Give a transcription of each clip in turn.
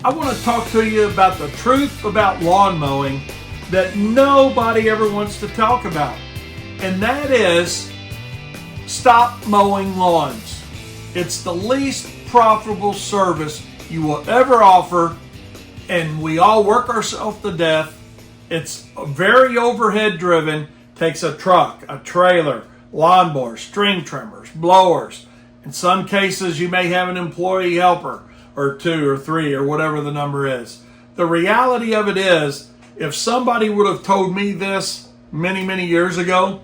I want to talk to you about the truth about lawn mowing that nobody ever wants to talk about. And that is, stop mowing lawns. It's the least profitable service you will ever offer, and we all work ourselves to death. It's very overhead driven, takes a truck, a trailer, lawnmowers, string trimmers, blowers. In some cases, you may have an employee helper or 2 or 3 or whatever the number is. The reality of it is, if somebody would have told me this many, many years ago,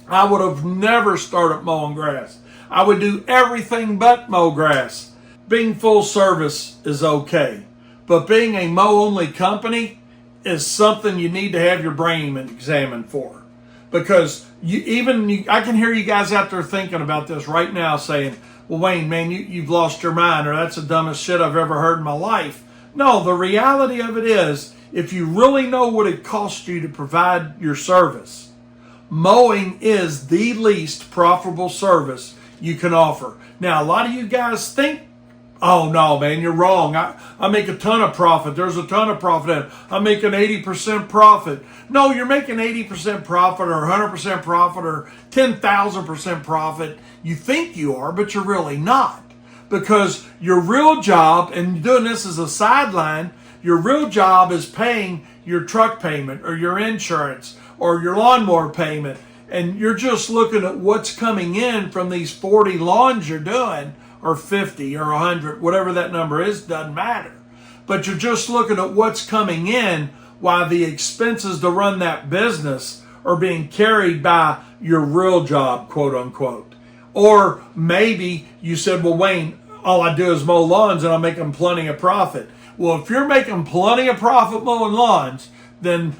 I would have never started mowing grass. I would do everything but mow grass. Being full service is okay, but being a mow-only company is something you need to have your brain examined for. Because I can hear you guys out there thinking about this right now saying, well, Wayne, man, you've lost your mind, or that's the dumbest shit I've ever heard in my life. No, the reality of it is, if you really know what it costs you to provide your service, mowing is the least profitable service you can offer. Now, a lot of you guys think, oh no, man, you're wrong. I make a ton of profit. There's a ton of profit in it. I'm making 80% profit. No, you're making 80% profit or 100% profit or 10,000% profit. You think you are, but you're really not. Because your real job, and doing this as a sideline, your real job is paying your truck payment or your insurance or your lawnmower payment. And you're just looking at what's coming in from these 40 lawns you're doing, or 50 or 100, whatever that number is, doesn't matter. But you're just looking at what's coming in while the expenses to run that business are being carried by your real job, quote unquote. Or maybe you said, well, Wayne, all I do is mow lawns and I'm making plenty of profit. Well, if you're making plenty of profit mowing lawns, then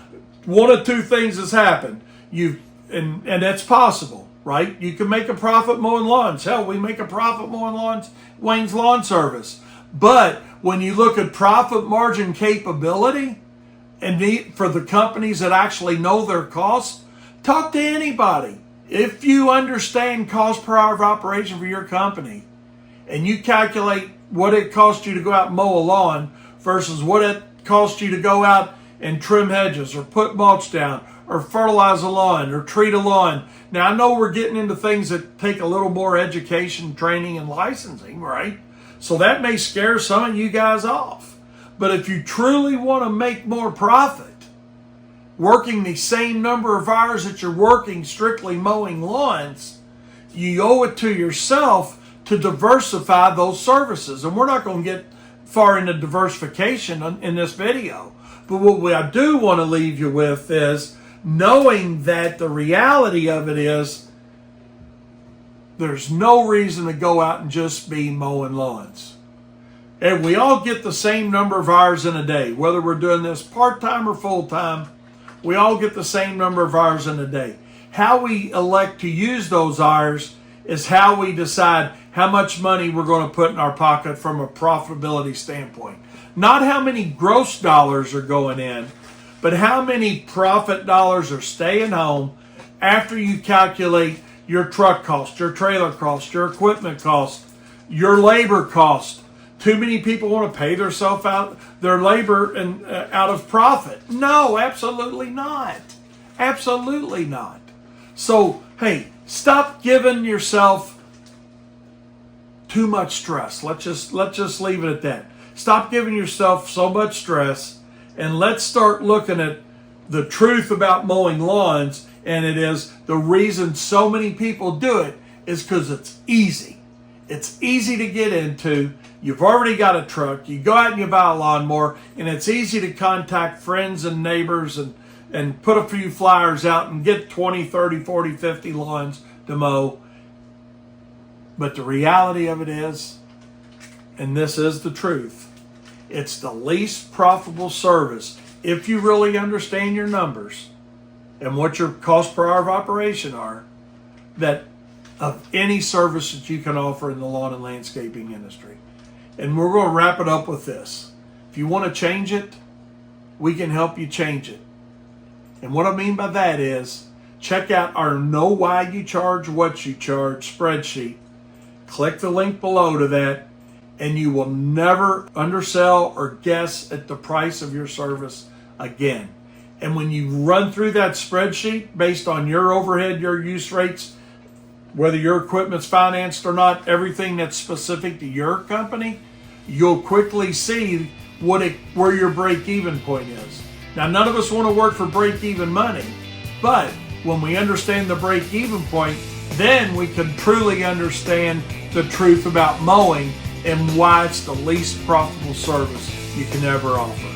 one of two things has happened. And that's possible. Right? You can make a profit mowing lawns. Hell, we make a profit mowing lawns, Wayne's Lawn Service. But when you look at profit margin capability, and for the companies that actually know their costs, talk to anybody. If you understand cost per hour of operation for your company, and you calculate what it costs you to go out and mow a lawn versus what it costs you to go out and trim hedges or put mulch down or fertilize a lawn or treat a lawn. Now, I know we're getting into things that take a little more education, training, and licensing, right? So that may scare some of you guys off. But if you truly want to make more profit, working the same number of hours that you're working strictly mowing lawns, you owe it to yourself to diversify those services. And we're not going to get far into diversification in this video. But what I do want to leave you with is knowing that the reality of it is there's no reason to go out and just be mowing lawns. And we all get the same number of hours in a day. Whether we're doing this part-time or full-time, we all get the same number of hours in a day. How we elect to use those hours is how we decide how much money we're going to put in our pocket from a profitability standpoint. Not how many gross dollars are going in, but how many profit dollars are staying home after you calculate your truck cost, your trailer cost, your equipment cost, your labor cost. Too many people want to pay themselves out their labor and out of profit. No, absolutely not. Absolutely not. So, hey, stop giving yourself too much stress. Let's just leave it at that. Stop giving yourself so much stress. And let's start looking at the truth about mowing lawns, and it is the reason so many people do it is because it's easy. It's easy to get into. You've already got a truck. You go out and you buy a lawnmower, and it's easy to contact friends and neighbors and put a few flyers out and get 20, 30, 40, 50 lawns to mow. But the reality of it is, and this is the truth, it's the least profitable service if you really understand your numbers and what your cost per hour of operation are, that of any service that you can offer in the lawn and landscaping industry. And we're going to wrap it up with this. If you want to change it, we can help you change it. And what I mean by that is, check out our Know Why You Charge What You Charge spreadsheet. Click the link below to that, and you will never undersell or guess at the price of your service again. And when you run through that spreadsheet based on your overhead, your use rates, whether your equipment's financed or not, everything that's specific to your company, you'll quickly see where your break-even point is. Now, none of us want to work for break-even money, but when we understand the break-even point, then we can truly understand the truth about mowing and why it's the least profitable service you can ever offer.